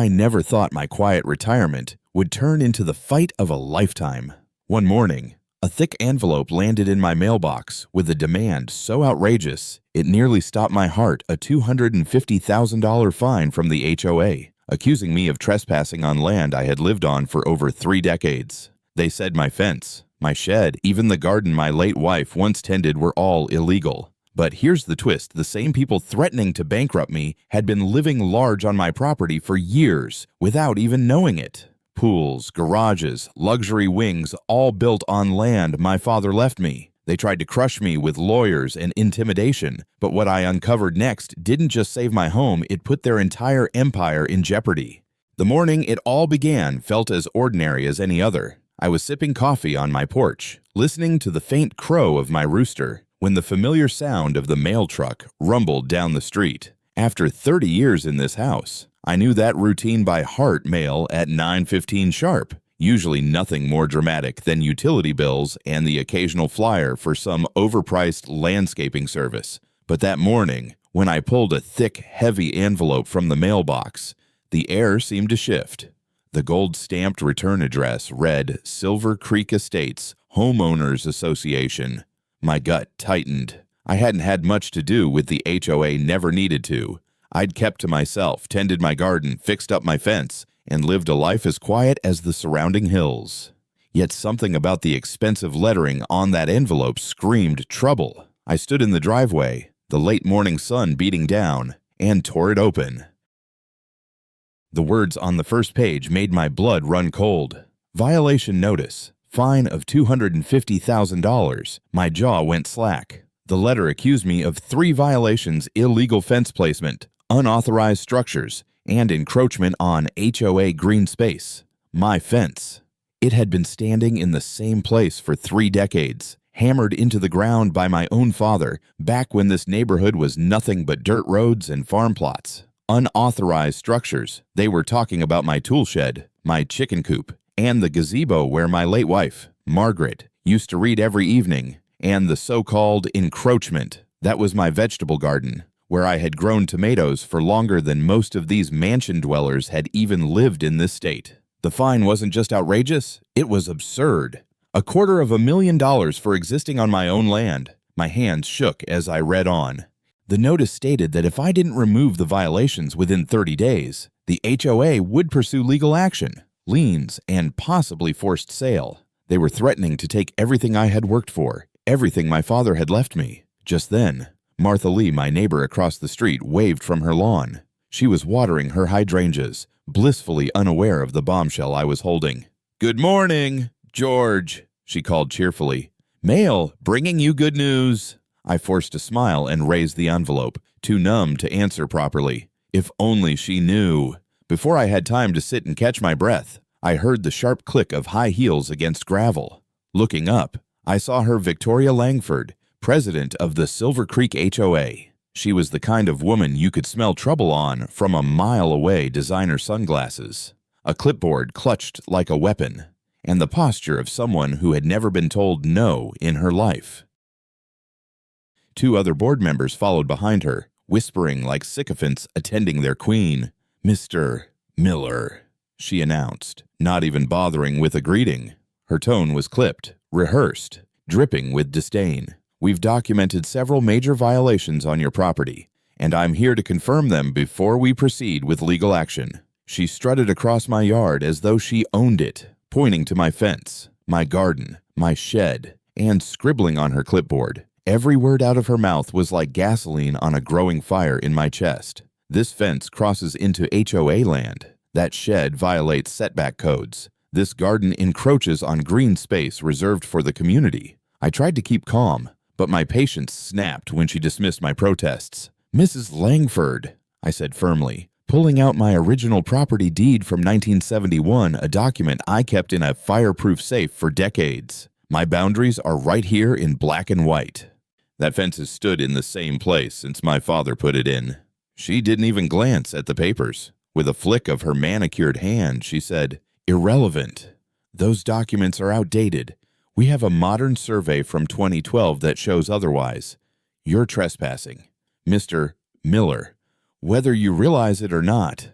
I never thought my quiet retirement would turn into the fight of a lifetime. One morning, a thick envelope landed in my mailbox with a demand so outrageous it nearly stopped my heart, a $250,000 fine from the HOA, accusing me of trespassing on land I had lived on for over 3 decades. They said my fence, my shed, even the garden my late wife once tended were all illegal. But here's the twist: the same people threatening to bankrupt me had been living large on my property for years without even knowing it. Pools, garages, luxury wings, all built on land my father left me. They tried to crush me with lawyers and intimidation, but what I uncovered next didn't just save my home, it put their entire empire in jeopardy. The morning it all began felt as ordinary as any other. I was sipping coffee on my porch, listening to the faint crow of my rooster, when the familiar sound of the mail truck rumbled down the street. After 30 years in this house, I knew that routine by heart. Mail at 9:15 sharp, usually nothing more dramatic than utility bills and the occasional flyer for some overpriced landscaping service. But that morning, when I pulled a thick, heavy envelope from the mailbox, the air seemed to shift. The gold-stamped return address read Silver Creek Estates, Homeowners Association. My gut tightened. I hadn't had much to do with the HOA, never needed to. I'd kept to myself, tended my garden, fixed up my fence, and lived a life as quiet as the surrounding hills. Yet something about the expensive lettering on that envelope screamed trouble. I stood in the driveway, the late morning sun beating down, and tore it open. The words on the first page made my blood run cold. Violation notice. Fine of $250,000. My jaw went slack. The letter accused me of 3 violations: illegal fence placement, unauthorized structures, and encroachment on HOA green space. My fence. It had been standing in the same place for 3 decades, hammered into the ground by my own father, back when this neighborhood was nothing but dirt roads and farm plots. Unauthorized structures. They were talking about my tool shed, my chicken coop, and the gazebo where my late wife, Margaret, used to read every evening, and the so-called encroachment. That was my vegetable garden, where I had grown tomatoes for longer than most of these mansion dwellers had even lived in this state. The fine wasn't just outrageous, it was absurd. $250,000 for existing on my own land. My hands shook as I read on. The notice stated that if I didn't remove the violations within 30 days, the HOA would pursue legal action, liens, and possibly forced sale. They were threatening to take everything I had worked for, everything my father had left me. Just then, Martha Lee, my neighbor across the street, waved from her lawn. She was watering her hydrangeas, blissfully unaware of the bombshell I was holding. "Good morning, George," she called cheerfully. "Mail, bringing you good news." I forced a smile and raised the envelope, too numb to answer properly. If only she knew. Before I had time to sit and catch my breath, I heard the sharp click of high heels against gravel. Looking up, I saw her Victoria Langford, president of the Silver Creek HOA. She was the kind of woman you could smell trouble on from a mile away. Designer sunglasses, a clipboard clutched like a weapon, and the posture of someone who had never been told no in her life. 2 other board members followed behind her, whispering like sycophants attending their queen. "Mr. Miller," she announced, not even bothering with a greeting. Her tone was clipped, rehearsed, dripping with disdain. "We've documented several major violations on your property, and I'm here to confirm them before we proceed with legal action." She strutted across my yard as though she owned it, pointing to my fence, my garden, my shed, and scribbling on her clipboard. Every word out of her mouth was like gasoline on a growing fire in my chest. This fence crosses into HOA land. That shed violates setback codes. This garden encroaches on green space reserved for the community. I tried to keep calm, but my patience snapped when she dismissed my protests. "Mrs. Langford," I said firmly, pulling out my original property deed from 1971, a document I kept in a fireproof safe for decades. "My boundaries are right here in black and white. That fence has stood in the same place since my father put it in." She didn't even glance at the papers. With a flick of her manicured hand, she said, "Irrelevant. Those documents are outdated. We have a modern survey from 2012 that shows otherwise. You're trespassing. Mr. Miller, whether you realize it or not."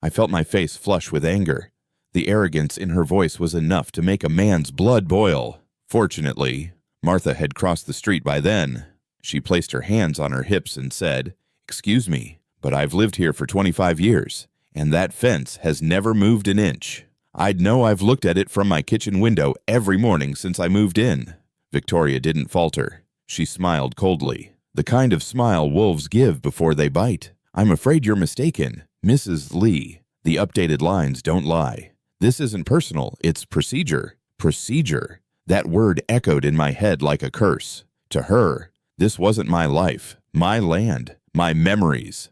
I felt my face flush with anger. The arrogance in her voice was enough to make a man's blood boil. Fortunately, Martha had crossed the street by then. She placed her hands on her hips and said, "Excuse me, but I've lived here for 25 years, and that fence has never moved an inch. I'd know. I've looked at it from my kitchen window every morning since I moved in." Victoria didn't falter. She smiled coldly, the kind of smile wolves give before they bite. "I'm afraid you're mistaken, Mrs. Lee. The updated lines don't lie. This isn't personal, it's procedure. Procedure." That word echoed in my head like a curse. To her, this wasn't my life, my land, my memories.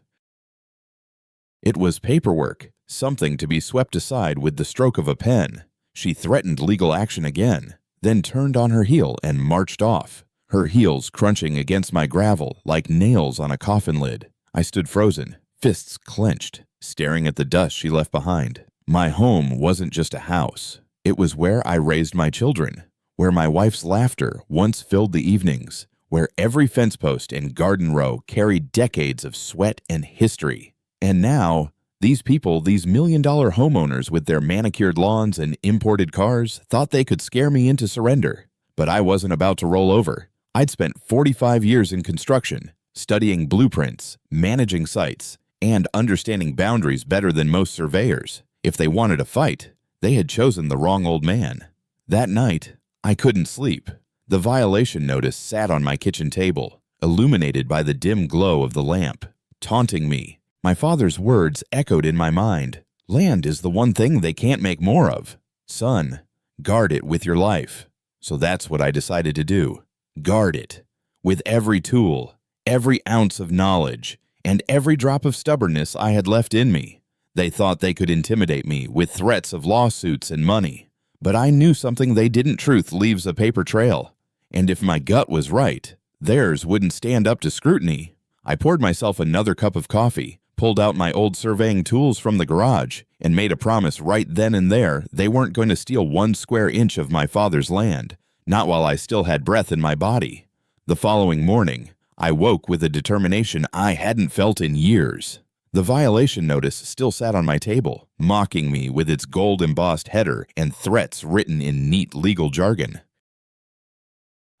It was paperwork, something to be swept aside with the stroke of a pen. She threatened legal action again, then turned on her heel and marched off, her heels crunching against my gravel like nails on a coffin lid. I stood frozen, fists clenched, staring at the dust she left behind. My home wasn't just a house. It was where I raised my children, where my wife's laughter once filled the evenings, where every fence post and garden row carried decades of sweat and history. And now, these people, these million-dollar homeowners with their manicured lawns and imported cars, thought they could scare me into surrender. But I wasn't about to roll over. I'd spent 45 years in construction, studying blueprints, managing sites, and understanding boundaries better than most surveyors. If they wanted a fight, they had chosen the wrong old man. That night, I couldn't sleep. The violation notice sat on my kitchen table, illuminated by the dim glow of the lamp, taunting me. My father's words echoed in my mind. "Land is the one thing they can't make more of. Son, guard it with your life." So that's what I decided to do. Guard it. With every tool, every ounce of knowledge, and every drop of stubbornness I had left in me. They thought they could intimidate me with threats of lawsuits and money. But I knew something they didn't. Truth leaves a paper trail. And if my gut was right, theirs wouldn't stand up to scrutiny. I poured myself another cup of coffee, pulled out my old surveying tools from the garage, and made a promise right then and there they weren't going to steal 1 square inch of my father's land, not while I still had breath in my body. The following morning, I woke with a determination I hadn't felt in years. The violation notice still sat on my table, mocking me with its gold-embossed header and threats written in neat legal jargon.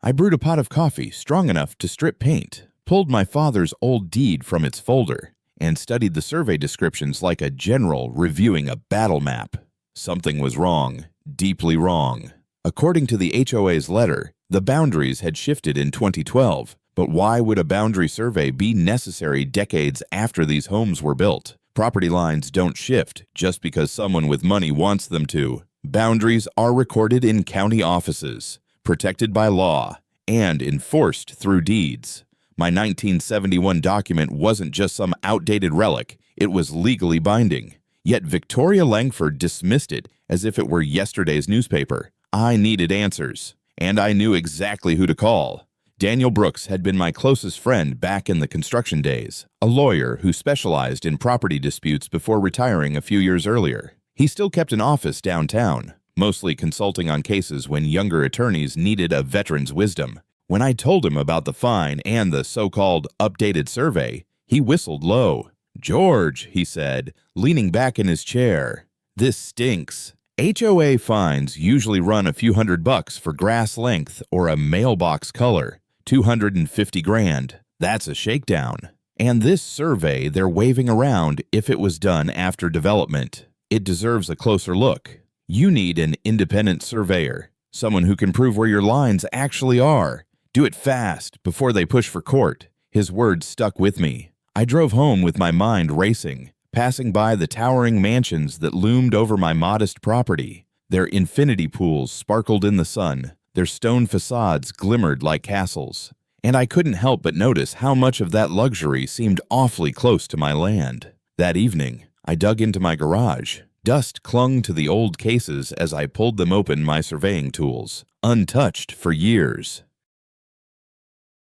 I brewed a pot of coffee strong enough to strip paint, pulled my father's old deed from its folder, and studied the survey descriptions like a general reviewing a battle map. Something was wrong, deeply wrong. According to the HOA's letter, the boundaries had shifted in 2012, but why would a boundary survey be necessary decades after these homes were built? Property lines don't shift just because someone with money wants them to. Boundaries are recorded in county offices, protected by law, and enforced through deeds. My 1971 document wasn't just some outdated relic, it was legally binding. Yet Victoria Langford dismissed it as if it were yesterday's newspaper. I needed answers, and I knew exactly who to call. Daniel Brooks had been my closest friend back in the construction days, a lawyer who specialized in property disputes before retiring a few years earlier. He still kept an office downtown, mostly consulting on cases when younger attorneys needed a veteran's wisdom. When I told him about the fine and the so-called updated survey, he whistled low. "George," he said, leaning back in his chair, "this stinks. HOA fines usually run a few $100 for grass length or a mailbox color. 250 grand. That's a shakedown. And this survey they're waving around if it was done after development. It deserves a closer look. You need an independent surveyor, someone who can prove where your lines actually are. Do it fast before they push for court." His words stuck with me. I drove home with my mind racing, passing by the towering mansions that loomed over my modest property. Their infinity pools sparkled in the sun. Their stone facades glimmered like castles, and I couldn't help but notice how much of that luxury seemed awfully close to my land. That evening, I dug into my garage. Dust clung to the old cases as I pulled them open, my surveying tools, untouched for years.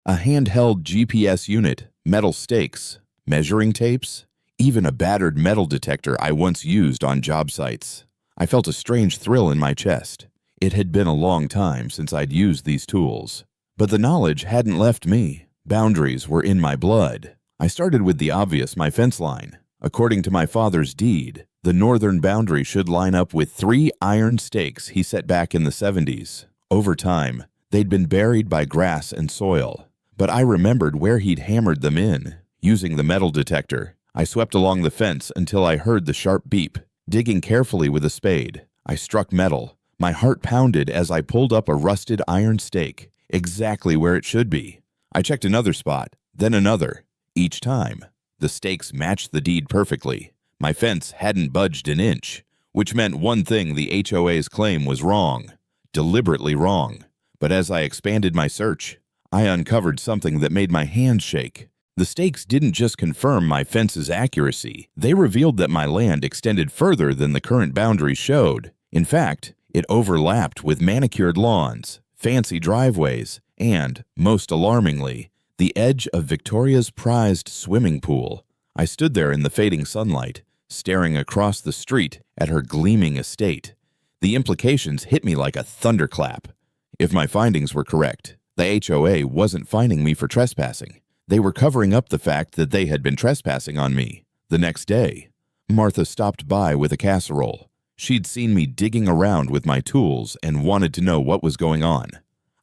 A handheld GPS unit, metal stakes, measuring tapes, even a battered metal detector I once used on job sites. I felt a strange thrill in my chest. It had been a long time since I'd used these tools. But the knowledge hadn't left me. Boundaries were in my blood. I started with the obvious, my fence line. According to my father's deed, the northern boundary should line up with 3 iron stakes he set back in the 70s. Over time, they'd been buried by grass and soil, but I remembered where he'd hammered them in. Using the metal detector, I swept along the fence until I heard the sharp beep. Digging carefully with a spade, I struck metal. My heart pounded as I pulled up a rusted iron stake, exactly where it should be. I checked another spot, then another. Each time, the stakes matched the deed perfectly. My fence hadn't budged an inch, which meant one thing: the HOA's claim was wrong, deliberately wrong. But as I expanded my search, I uncovered something that made my hands shake. The stakes didn't just confirm my fence's accuracy, they revealed that my land extended further than the current boundaries showed. In fact, it overlapped with manicured lawns, fancy driveways, and, most alarmingly, the edge of Victoria's prized swimming pool. I stood there in the fading sunlight, staring across the street at her gleaming estate. The implications hit me like a thunderclap. If my findings were correct, the HOA wasn't fining me for trespassing. They were covering up the fact that they had been trespassing on me. The next day, Martha stopped by with a casserole. She'd seen me digging around with my tools and wanted to know what was going on.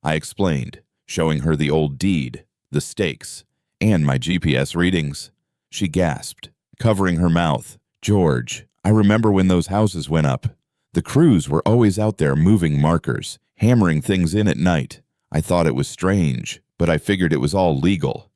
I explained, showing her the old deed, the stakes, and my GPS readings. She gasped, covering her mouth. "George, I remember when those houses went up. The crews were always out there moving markers, hammering things in at night. I thought it was strange, but I figured it was all legal."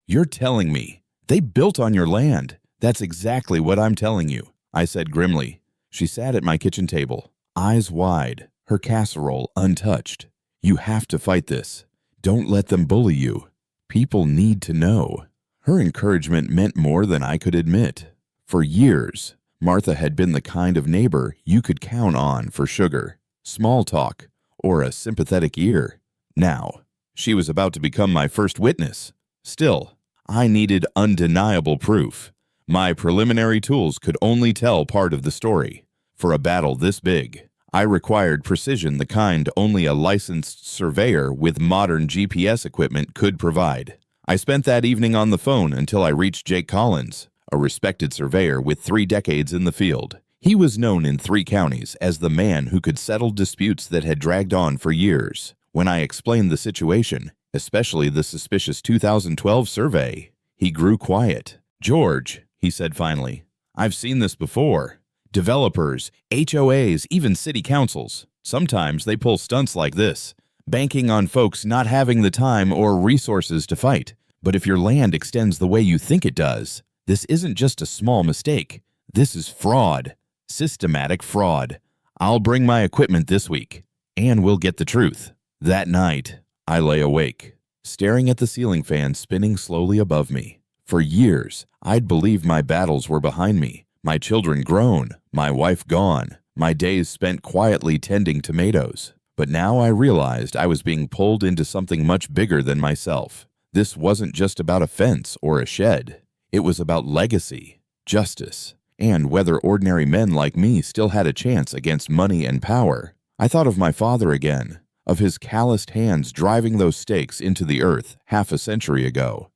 "You're telling me they built on your land?" "That's exactly what I'm telling you," I said grimly. She sat at my kitchen table, eyes wide, her casserole untouched. "You have to fight this. Don't let them bully you. People need to know." Her encouragement meant more than I could admit. For years, Martha had been the kind of neighbor you could count on for sugar, small talk, or a sympathetic ear. Now, she was about to become my first witness. Still, I needed undeniable proof. My preliminary tools could only tell part of the story. For a battle this big, I required precision, the kind only a licensed surveyor with modern GPS equipment could provide. I spent that evening on the phone until I reached Jake Collins, a respected surveyor with 3 decades in the field. He was known in 3 counties as the man who could settle disputes that had dragged on for years. When I explained the situation, especially the suspicious 2012 survey, he grew quiet. "George," he said finally, "I've seen this before. Developers, HOAs, even city councils. Sometimes they pull stunts like this, banking on folks not having the time or resources to fight. But if your land extends the way you think it does, this isn't just a small mistake. This is fraud. Systematic fraud. I'll bring my equipment this week, and we'll get the truth." That night, I lay awake, staring at the ceiling fan spinning slowly above me. For years, I'd believed my battles were behind me, my children grown, my wife gone, my days spent quietly tending tomatoes. But now I realized I was being pulled into something much bigger than myself. This wasn't just about a fence or a shed. It was about legacy, justice, and whether ordinary men like me still had a chance against money and power. I thought of my father again, of his calloused hands driving those stakes into the earth half a century ago.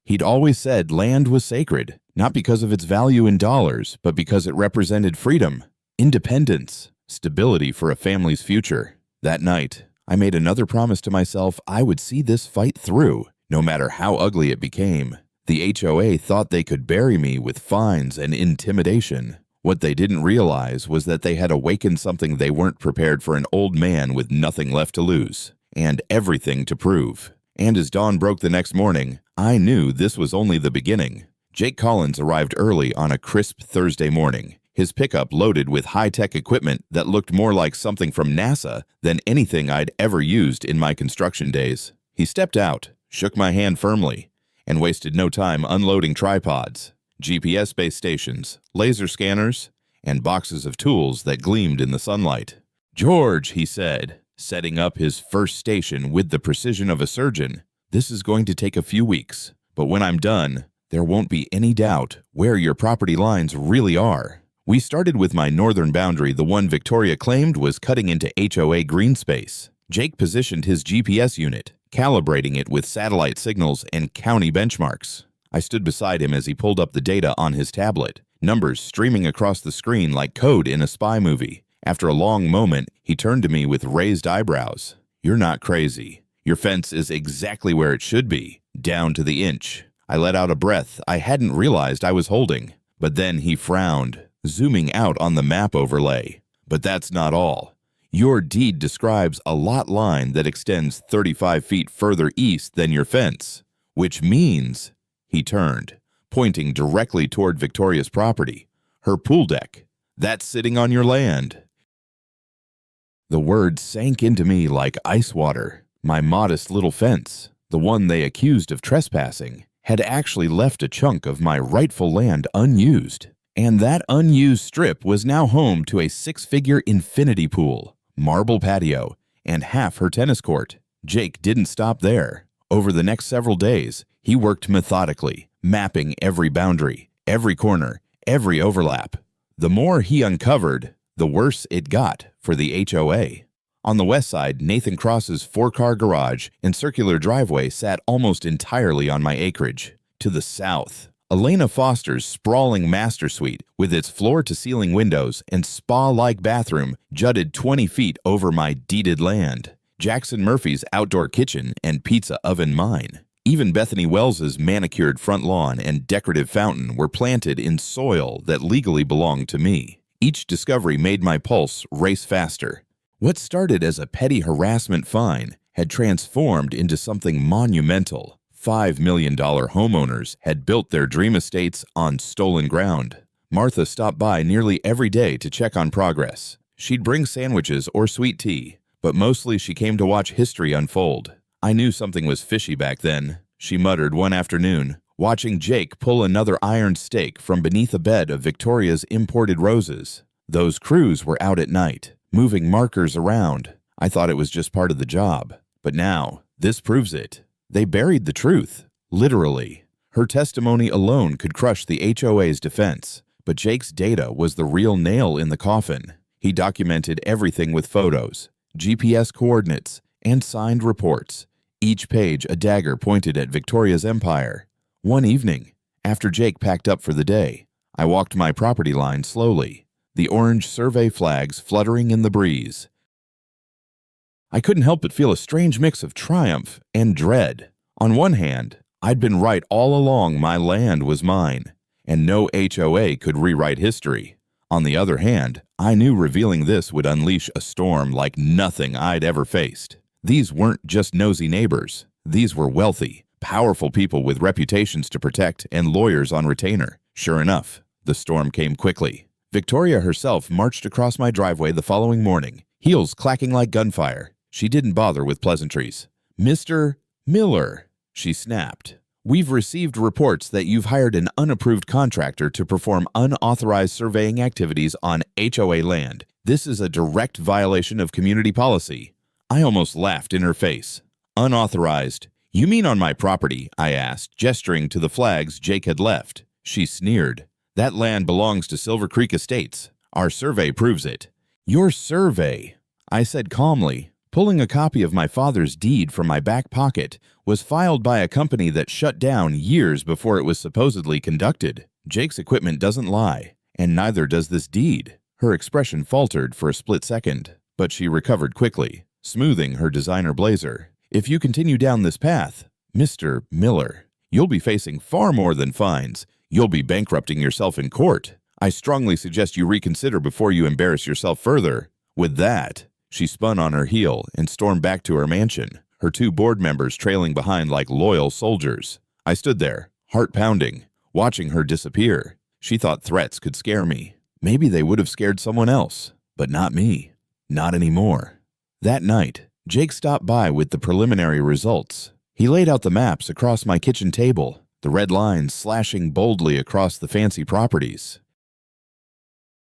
He'd always said land was sacred, not because of its value in dollars, but because it represented freedom, independence, stability for a family's future. That night, I made another promise to myself: I would see this fight through, no matter how ugly it became. The HOA thought they could bury me with fines and intimidation. What they didn't realize was that they had awakened something they weren't prepared for: an old man with nothing left to lose and everything to prove. And as dawn broke the next morning, I knew this was only the beginning. Jake Collins arrived early on a crisp Thursday morning, his pickup loaded with high-tech equipment that looked more like something from NASA than anything I'd ever used in my construction days. He stepped out, shook my hand firmly, and wasted no time unloading tripods, GPS base stations, laser scanners, and boxes of tools that gleamed in the sunlight. "George," he said, setting up his first station with the precision of a surgeon, "this is going to take a few weeks, but when I'm done, there won't be any doubt where your property lines really are." We started with my northern boundary, the one Victoria claimed was cutting into HOA green space. Jake positioned his GPS unit, calibrating it with satellite signals and county benchmarks. I stood beside him as he pulled up the data on his tablet, numbers streaming across the screen like code in a spy movie. After a long moment, he turned to me with raised eyebrows. "You're not crazy. Your fence is exactly where it should be, down to the inch." I let out a breath I hadn't realized I was holding. But then he frowned, zooming out on the map overlay. "But that's not all. Your deed describes a lot line that extends 35 feet further east than your fence, which means," he turned, pointing directly toward Victoria's property, "her pool deck. That's sitting on your land." The words sank into me like ice water. My modest little fence, the one they accused of trespassing, had actually left a chunk of my rightful land unused. And that unused strip was now home to a six-figure infinity pool, marble patio, and half her tennis court. Jake didn't stop there. Over the next several days, he worked methodically, mapping every boundary, every corner, every overlap. The more he uncovered, the worse it got for the HOA. On the west side, Nathan Cross's 4-car garage and circular driveway sat almost entirely on my acreage. To the south, Elena Foster's sprawling master suite with its floor-to-ceiling windows and spa-like bathroom jutted 20 feet over my deeded land. Jackson Murphy's outdoor kitchen and pizza oven mine. Even Bethany Wells's manicured front lawn and decorative fountain were planted in soil that legally belonged to me. Each discovery made my pulse race faster. What started as a petty harassment fine had transformed into something monumental. $5 million homeowners had built their dream estates on stolen ground. Martha stopped by nearly every day to check on progress. She'd bring sandwiches or sweet tea, but mostly she came to watch history unfold. I knew something was fishy back then, she muttered one afternoon, watching Jake pull another iron stake from beneath a bed of Victoria's imported roses. Those crews were out at night, moving markers around. I thought it was just part of the job. But now, this proves it. They buried the truth, literally. Her testimony alone could crush the HOA's defense, but Jake's data was the real nail in the coffin. He documented everything with photos, GPS coordinates, and signed reports, each page a dagger pointed at Victoria's empire. One evening, after Jake packed up for the day, I walked my property line slowly, the orange survey flags fluttering in the breeze. I couldn't help but feel a strange mix of triumph and dread. On one hand, I'd been right all along. My land was mine, and no HOA could rewrite history. On the other hand, I knew revealing this would unleash a storm like nothing I'd ever faced. These weren't just nosy neighbors. These were wealthy, powerful people with reputations to protect and lawyers on retainer. Sure enough, the storm came quickly. Victoria herself marched across my driveway the following morning, heels clacking like gunfire. She didn't bother with pleasantries. "Mr. Miller," she snapped, "we've received reports that you've hired an unapproved contractor to perform unauthorized surveying activities on HOA land. This is a direct violation of community policy." I almost laughed in her face. "Unauthorized? You mean on my property?" I asked, gesturing to the flags Jake had left. She sneered. "That land belongs to Silver Creek Estates. Our survey proves it." "Your survey," I said calmly, pulling a copy of my father's deed from my back pocket, was filed by a company that shut down years before it was supposedly conducted. Jake's equipment doesn't lie, and neither does this deed. Her expression faltered for a split second, but she recovered quickly, smoothing her designer blazer. "If you continue down this path, Mr. Miller, you'll be facing far more than fines. You'll be bankrupting yourself in court. I strongly suggest you reconsider before you embarrass yourself further." With that, she spun on her heel and stormed back to her mansion, her 2 board members trailing behind like loyal soldiers. I stood there, heart pounding, watching her disappear. She thought threats could scare me. Maybe they would have scared someone else, but not me. Not anymore. That night, Jake stopped by with the preliminary results. He laid out the maps across my kitchen table, the red lines slashing boldly across the fancy properties.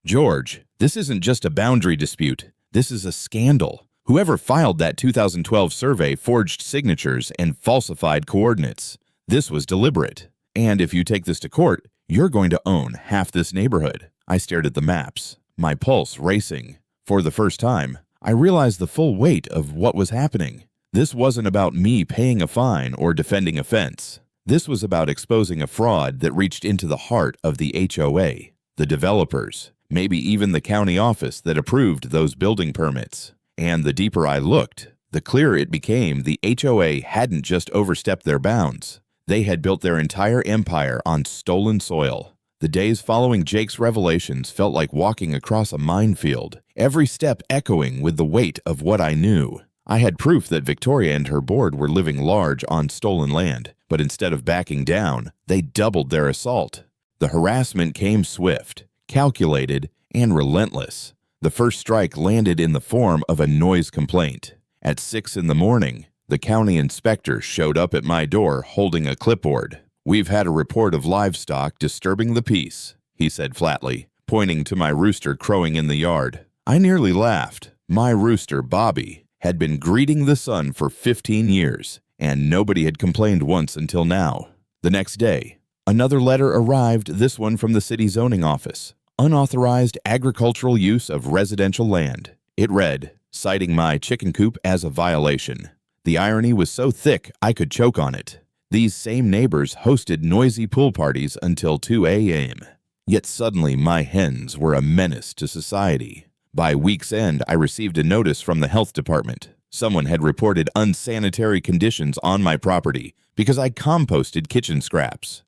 "George, this isn't just a boundary dispute. This is a scandal. Whoever filed that 2012 survey forged signatures and falsified coordinates. This was deliberate. And if you take this to court, you're going to own half this neighborhood." I stared at the maps, my pulse racing. For the first time, I realized the full weight of what was happening. This wasn't about me paying a fine or defending a fence. This was about exposing a fraud that reached into the heart of the HOA, the developers, maybe even the county office that approved those building permits. And the deeper I looked, the clearer it became the HOA hadn't just overstepped their bounds. They had built their entire empire on stolen soil. The days following Jake's revelations felt like walking across a minefield, every step echoing with the weight of what I knew. I had proof that Victoria and her board were living large on stolen land, but instead of backing down, they doubled their assault. The harassment came swift, calculated, and relentless. The first strike landed in the form of a noise complaint. At 6 in the morning, the county inspector showed up at my door holding a clipboard. "We've had a report of livestock disturbing the peace," he said flatly, pointing to my rooster crowing in the yard. I nearly laughed. My rooster, Bobby, had been greeting the sun for 15 years, and nobody had complained once until now. The next day, another letter arrived, this one from the city zoning office. Unauthorized agricultural use of residential land. It read, citing my chicken coop as a violation. The irony was so thick I could choke on it. These same neighbors hosted noisy pool parties until 2 a.m. Yet suddenly my hens were a menace to society. By week's end, I received a notice from the health department. Someone had reported unsanitary conditions on my property because I composted kitchen scraps.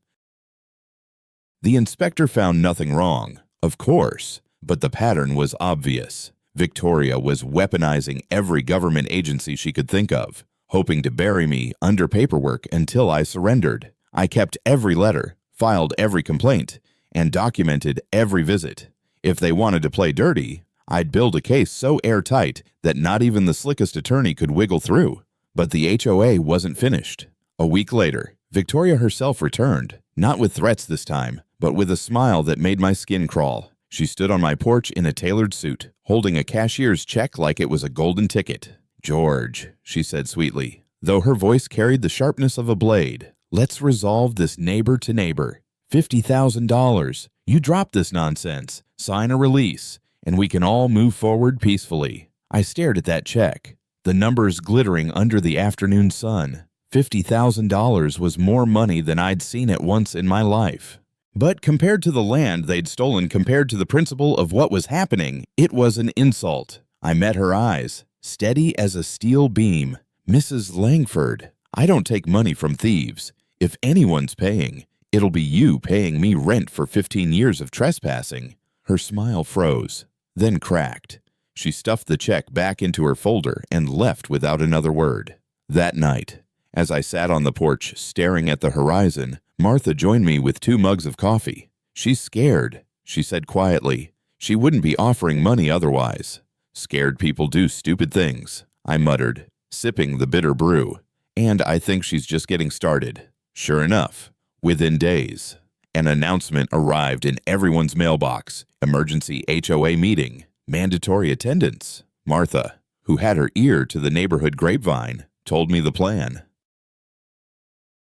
The inspector found nothing wrong, of course, but the pattern was obvious. Victoria was weaponizing every government agency she could think of, hoping to bury me under paperwork until I surrendered. I kept every letter, filed every complaint, and documented every visit. If they wanted to play dirty, I'd build a case so airtight that not even the slickest attorney could wiggle through. But the HOA wasn't finished. A week later, Victoria herself returned, not with threats this time, but with a smile that made my skin crawl. She stood on my porch in a tailored suit, holding a cashier's check like it was a golden ticket. "George," she said sweetly, though her voice carried the sharpness of a blade, "let's resolve this neighbor to neighbor. $50,000. You drop this nonsense, sign a release, and we can all move forward peacefully." I stared at that check, the numbers glittering under the afternoon sun. $50,000 was more money than I'd seen at once in my life. But compared to the land they'd stolen, compared to the principle of what was happening, it was an insult. I met her eyes, steady as a steel beam. "Mrs. Langford, I don't take money from thieves. If anyone's paying, it'll be you paying me rent for 15 years of trespassing." Her smile froze, then cracked. She stuffed the check back into her folder and left without another word. That night, as I sat on the porch staring at the horizon, Martha joined me with 2 mugs of coffee. "She's scared," she said quietly. "She wouldn't be offering money otherwise." "Scared people do stupid things," I muttered, sipping the bitter brew. "And I think she's just getting started." Sure enough, within days, an announcement arrived in everyone's mailbox. Emergency HOA meeting, mandatory attendance. Martha, who had her ear to the neighborhood grapevine, told me the plan.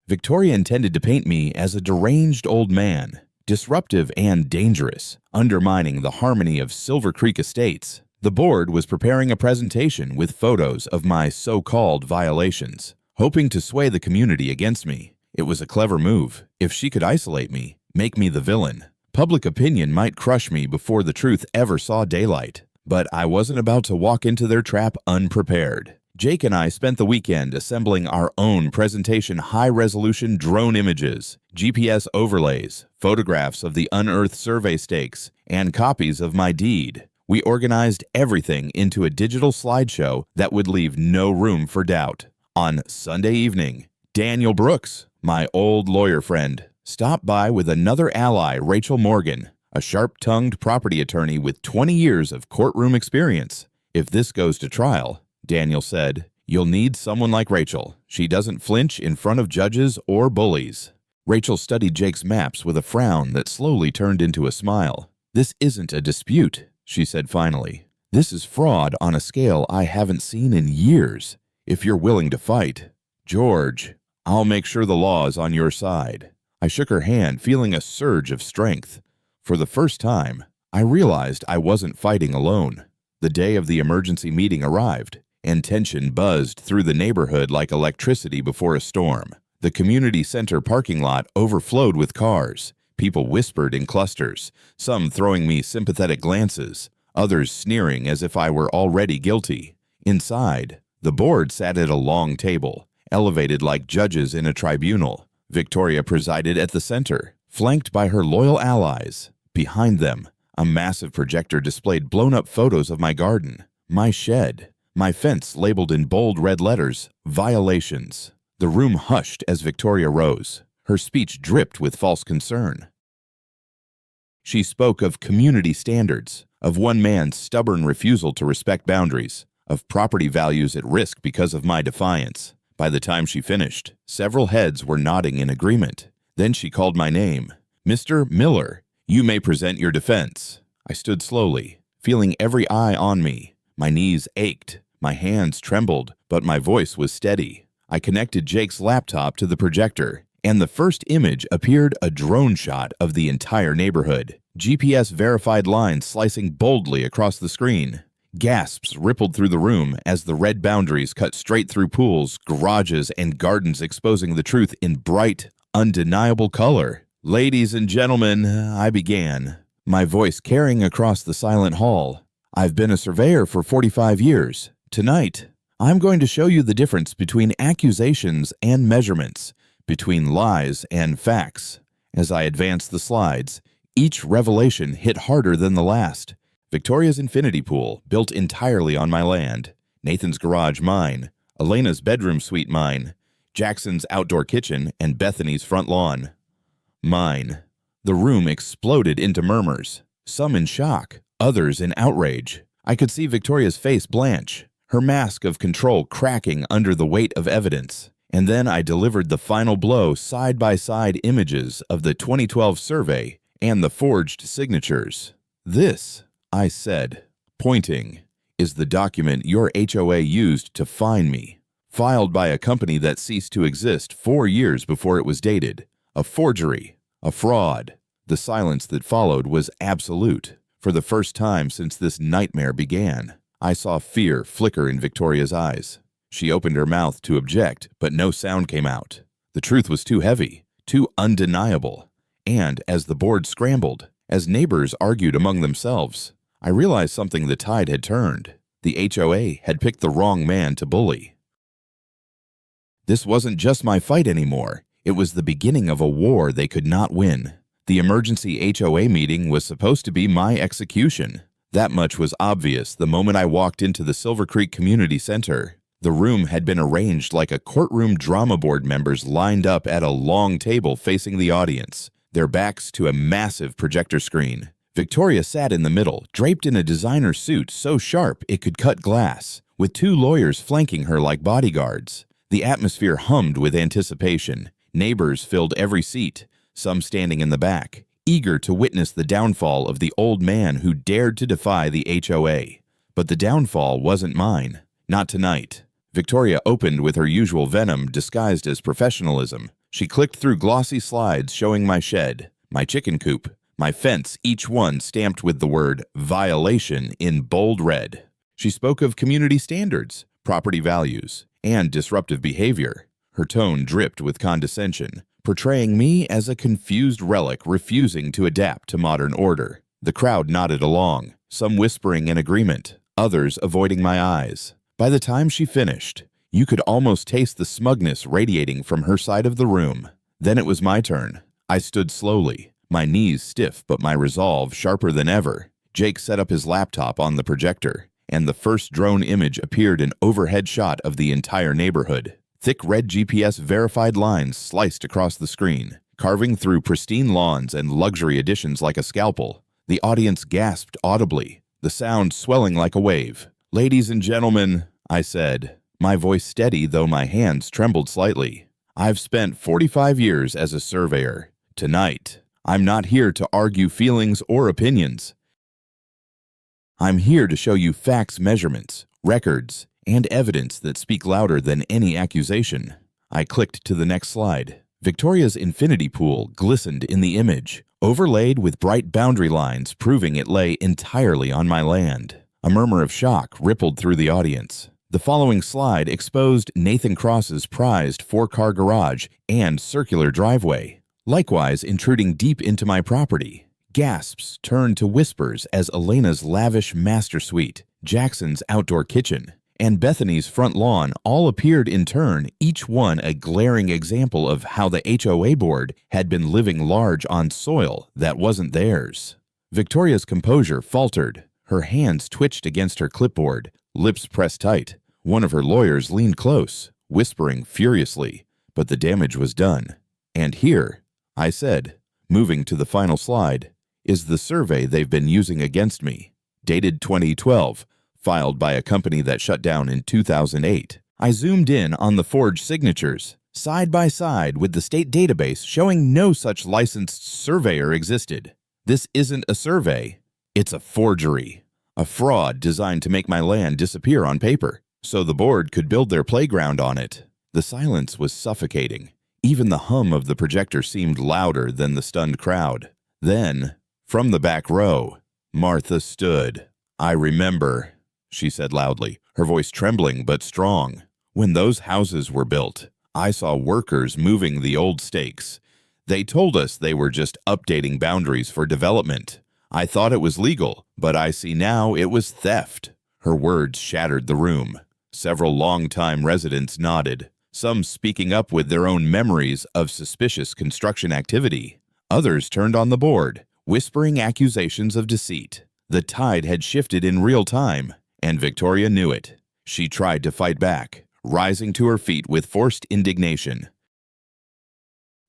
Victoria intended to paint me as a deranged old man, disruptive and dangerous, undermining the harmony of Silver Creek Estates. The board was preparing a presentation with photos of my so-called violations, hoping to sway the community against me. It was a clever move. If she could isolate me, make me the villain, public opinion might crush me before the truth ever saw daylight. But I wasn't about to walk into their trap unprepared. Jake and I spent the weekend assembling our own presentation high-resolution drone images, GPS overlays, photographs of the unearthed survey stakes, and copies of my deed. We organized everything into a digital slideshow that would leave no room for doubt. On Sunday evening, Daniel Brooks, my old lawyer friend, stopped by with another ally, Rachel Morgan, a sharp-tongued property attorney with 20 years of courtroom experience. "If this goes to trial," Daniel said, "you'll need someone like Rachel. She doesn't flinch in front of judges or bullies." Rachel studied Jake's maps with a frown that slowly turned into a smile. "This isn't a dispute," she said finally. "This is fraud on a scale I haven't seen in years. If you're willing to fight, George, I'll make sure the law is on your side." I shook her hand, feeling a surge of strength. For the first time, I realized I wasn't fighting alone. The day of the emergency meeting arrived, and tension buzzed through the neighborhood like electricity before a storm. The community center parking lot overflowed with cars. People whispered in clusters, some throwing me sympathetic glances, others sneering as if I were already guilty. Inside, the board sat at a long table, elevated like judges in a tribunal. Victoria presided at the center, flanked by her loyal allies. Behind them, a massive projector displayed blown-up photos of my garden, my shed, my fence labeled in bold red letters, "Violations." The room hushed as Victoria rose. Her speech dripped with false concern. She spoke of community standards, of one man's stubborn refusal to respect boundaries, of property values at risk because of my defiance. By the time she finished, several heads were nodding in agreement. Then she called my name. "Mr. Miller, you may present your defense." I stood slowly, feeling every eye on me. My knees ached, my hands trembled, but my voice was steady. I connected Jake's laptop to the projector, and the first image appeared, a drone shot of the entire neighborhood. GPS-verified lines slicing boldly across the screen. Gasps rippled through the room as the red boundaries cut straight through pools, garages, and gardens, exposing the truth in bright, undeniable color. "Ladies and gentlemen," I began, my voice carrying across the silent hall. "I've been a surveyor for 45 years. Tonight, I'm going to show you the difference between accusations and measurements, between lies and facts." As I advanced the slides, each revelation hit harder than the last. Victoria's infinity pool, built entirely on my land. Nathan's garage, mine. Elena's bedroom suite, mine. Jackson's outdoor kitchen and Bethany's front lawn, mine. The room exploded into murmurs, some in shock, others in outrage. I could see Victoria's face blanch, her mask of control cracking under the weight of evidence. And then I delivered the final blow, side-by-side images of the 2012 survey and the forged signatures. "This," I said, pointing, "is the document your HOA used to fine me, filed by a company that ceased to exist 4 years before it was dated. A forgery, a fraud." The silence that followed was absolute. For the first time since this nightmare began, I saw fear flicker in Victoria's eyes. She opened her mouth to object, but no sound came out. The truth was too heavy, too undeniable. And as the board scrambled, as neighbors argued among themselves, I realized something: the tide had turned. The HOA had picked the wrong man to bully. This wasn't just my fight anymore. It was the beginning of a war they could not win. The emergency HOA meeting was supposed to be my execution. That much was obvious the moment I walked into the Silver Creek Community Center. The room had been arranged like a courtroom drama board, members lined up at a long table facing the audience, their backs to a massive projector screen. Victoria sat in the middle, draped in a designer suit so sharp it could cut glass, with 2 lawyers flanking her like bodyguards. The atmosphere hummed with anticipation. Neighbors filled every seat, some standing in the back, eager to witness the downfall of the old man who dared to defy the HOA. But the downfall wasn't mine. Not tonight. Victoria opened with her usual venom disguised as professionalism. She clicked through glossy slides showing my shed, my chicken coop, my fence, each one stamped with the word "violation" in bold red. She spoke of community standards, property values, and disruptive behavior. Her tone dripped with condescension, portraying me as a confused relic refusing to adapt to modern order. The crowd nodded along, some whispering in agreement, others avoiding my eyes. By the time she finished, you could almost taste the smugness radiating from her side of the room. Then it was my turn. I stood slowly, my knees stiff but my resolve sharper than ever. Jake set up his laptop on the projector, and the first drone image appeared, an overhead shot of the entire neighborhood. Thick red GPS-verified lines sliced across the screen, carving through pristine lawns and luxury additions like a scalpel. The audience gasped audibly, the sound swelling like a wave. "Ladies and gentlemen," I said, my voice steady though my hands trembled slightly. "I've spent 45 years as a surveyor. Tonight, I'm not here to argue feelings or opinions. I'm here to show you facts, measurements, records, and evidence that speak louder than any accusation." I clicked to the next slide. Victoria's infinity pool glistened in the image, overlaid with bright boundary lines proving it lay entirely on my land. A murmur of shock rippled through the audience. The following slide exposed Nathan Cross's prized 4-car garage and circular driveway, likewise intruding deep into my property. Gasps turned to whispers as Elena's lavish master suite, Jackson's outdoor kitchen, and Bethany's front lawn all appeared in turn, each one a glaring example of how the HOA board had been living large on soil that wasn't theirs. Victoria's composure faltered. Her hands twitched against her clipboard, lips pressed tight. One of her lawyers leaned close, whispering furiously, but the damage was done. "And here," I said, moving to the final slide, "is the survey they've been using against me. Dated 2012, filed by a company that shut down in 2008. I zoomed in on the forged signatures, side by side with the state database showing no such licensed surveyor existed. This isn't a survey, it's a forgery. A fraud designed to make my land disappear on paper, so the board could build their playground on it." The silence was suffocating. Even the hum of the projector seemed louder than the stunned crowd. Then, from the back row, Martha stood. "I remember," she said loudly, her voice trembling but strong. "When those houses were built, I saw workers moving the old stakes. They told us they were just updating boundaries for development. I thought it was legal, but I see now it was theft." Her words shattered the room. Several longtime residents nodded, some speaking up with their own memories of suspicious construction activity. Others turned on the board, whispering accusations of deceit. The tide had shifted in real time, and Victoria knew it. She tried to fight back, rising to her feet with forced indignation.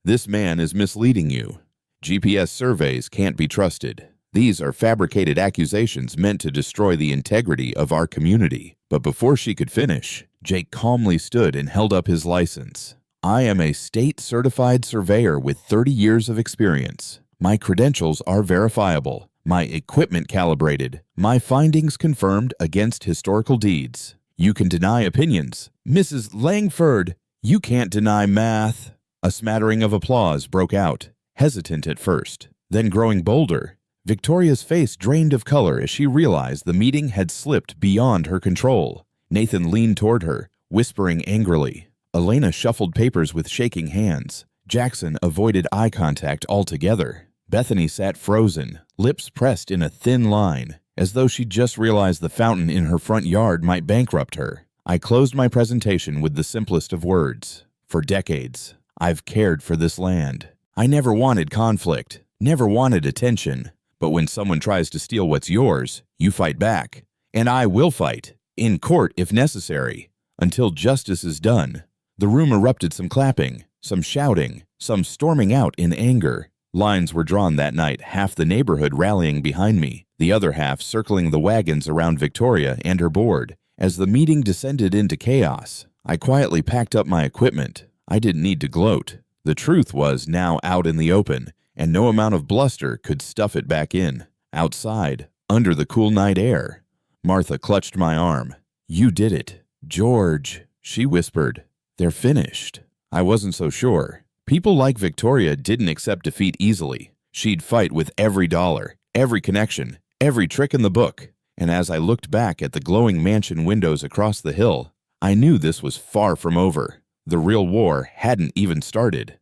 "This man is misleading you. GPS surveys can't be trusted. These are fabricated accusations meant to destroy the integrity of our community." But before she could finish, Jake calmly stood and held up his license. "I am a state-certified surveyor with 30 years of experience. My credentials are verifiable, my equipment calibrated, my findings confirmed against historical deeds. You can deny opinions. Mrs. Langford, you can't deny math." A smattering of applause broke out, hesitant at first, then growing bolder. Victoria's face drained of color as she realized the meeting had slipped beyond her control. Nathan leaned toward her, whispering angrily. Elena shuffled papers with shaking hands. Jackson avoided eye contact altogether. Bethany sat frozen, lips pressed in a thin line, as though she'd just realized the fountain in her front yard might bankrupt her. I closed my presentation with the simplest of words. For decades, I've cared for this land. I never wanted conflict, never wanted attention. But when someone tries to steal what's yours, you fight back. And I will fight, in court if necessary, until justice is done. The room erupted some clapping, some shouting, some storming out in anger. Lines were drawn that night, half the neighborhood rallying behind me, the other half circling the wagons around Victoria and her board. As the meeting descended into chaos, I quietly packed up my equipment. I didn't need to gloat. The truth was now out in the open, and no amount of bluster could stuff it back in. Outside, under the cool night air, Martha clutched my arm. "You did it, George," she whispered. "They're finished." I wasn't so sure. People like Victoria didn't accept defeat easily. She'd fight with every dollar, every connection, every trick in the book. And as I looked back at the glowing mansion windows across the hill, I knew this was far from over. The real war hadn't even started.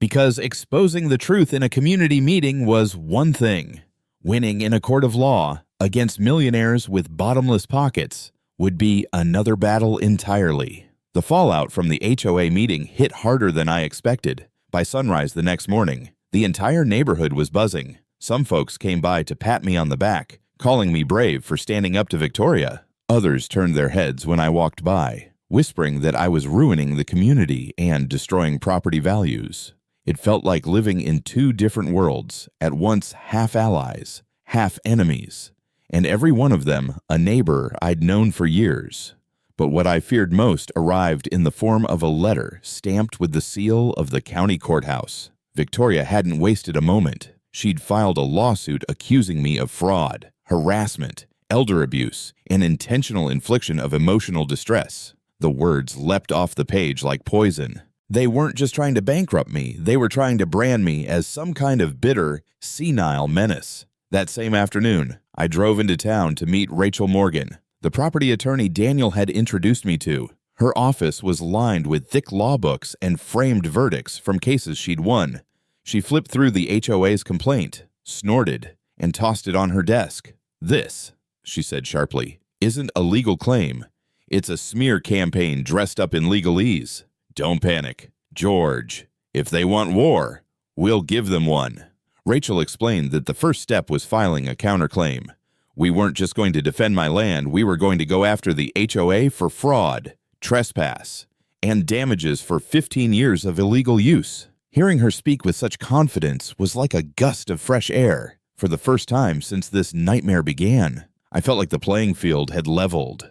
Because exposing the truth in a community meeting was one thing. Winning in a court of law against millionaires with bottomless pockets would be another battle entirely. The fallout from the HOA meeting hit harder than I expected. By sunrise the next morning, the entire neighborhood was buzzing. Some folks came by to pat me on the back, calling me brave for standing up to Victoria. Others turned their heads when I walked by, whispering that I was ruining the community and destroying property values. It felt like living in two different worlds, at once half allies, half enemies, and every one of them a neighbor I'd known for years. But what I feared most arrived in the form of a letter stamped with the seal of the county courthouse. Victoria hadn't wasted a moment. She'd filed a lawsuit accusing me of fraud, harassment, elder abuse, and intentional infliction of emotional distress. The words leapt off the page like poison. They weren't just trying to bankrupt me, they were trying to brand me as some kind of bitter, senile menace. That same afternoon, I drove into town to meet Rachel Morgan, the property attorney Daniel had introduced me to. Her office was lined with thick law books and framed verdicts from cases she'd won. She flipped through the HOA's complaint, snorted, and tossed it on her desk. "This," she said sharply, "isn't a legal claim. It's a smear campaign dressed up in legalese. Don't panic. George, if they want war, we'll give them one." Rachel explained that the first step was filing a counterclaim. We weren't just going to defend my land, we were going to go after the HOA for fraud, trespass, and damages for 15 years of illegal use. Hearing her speak with such confidence was like a gust of fresh air. For the first time since this nightmare began, I felt like the playing field had leveled.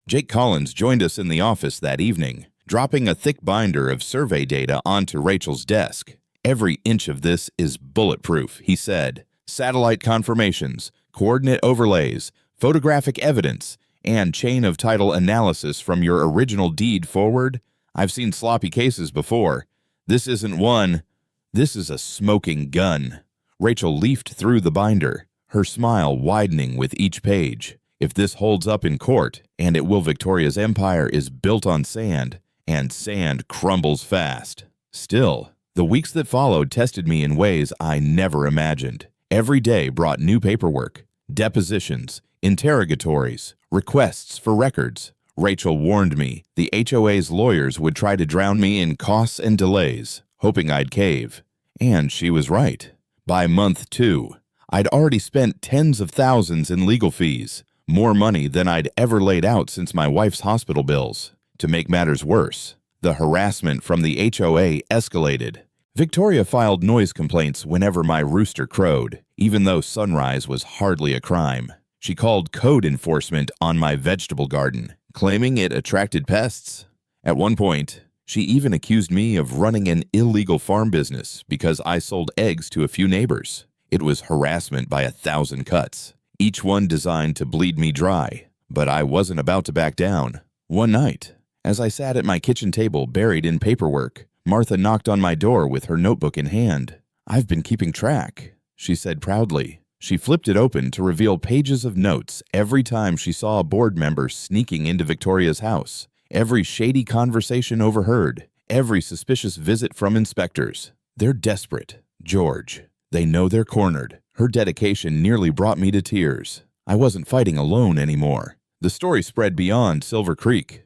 Jake Collins joined us in the office that evening, dropping a thick binder of survey data onto Rachel's desk. "Every inch of this is bulletproof," he said. "Satellite confirmations, coordinate overlays, photographic evidence, and chain of title analysis from your original deed forward. I've seen sloppy cases before. This isn't one. This is a smoking gun." Rachel leafed through the binder, her smile widening with each page. "If this holds up in court, and it will, Victoria's empire is built on sand, and sand crumbles fast." Still, the weeks that followed tested me in ways I never imagined. Every day brought new paperwork, depositions, interrogatories, requests for records. Rachel warned me the HOA's lawyers would try to drown me in costs and delays, hoping I'd cave. And she was right. By month 2, I'd already spent tens of thousands in legal fees, more money than I'd ever laid out since my wife's hospital bills. To make matters worse, the harassment from the HOA escalated. Victoria filed noise complaints whenever my rooster crowed, even though sunrise was hardly a crime. She called code enforcement on my vegetable garden, claiming it attracted pests. At one point, she even accused me of running an illegal farm business because I sold eggs to a few neighbors. It was harassment by 1,000 cuts, each one designed to bleed me dry. But I wasn't about to back down. One night, as I sat at my kitchen table buried in paperwork, Martha knocked on my door with her notebook in hand. "I've been keeping track," she said proudly. She flipped it open to reveal pages of notes every time she saw a board member sneaking into Victoria's house, every shady conversation overheard, every suspicious visit from inspectors. "They're desperate, George. They know they're cornered." Her dedication nearly brought me to tears. I wasn't fighting alone anymore. The story spread beyond Silver Creek.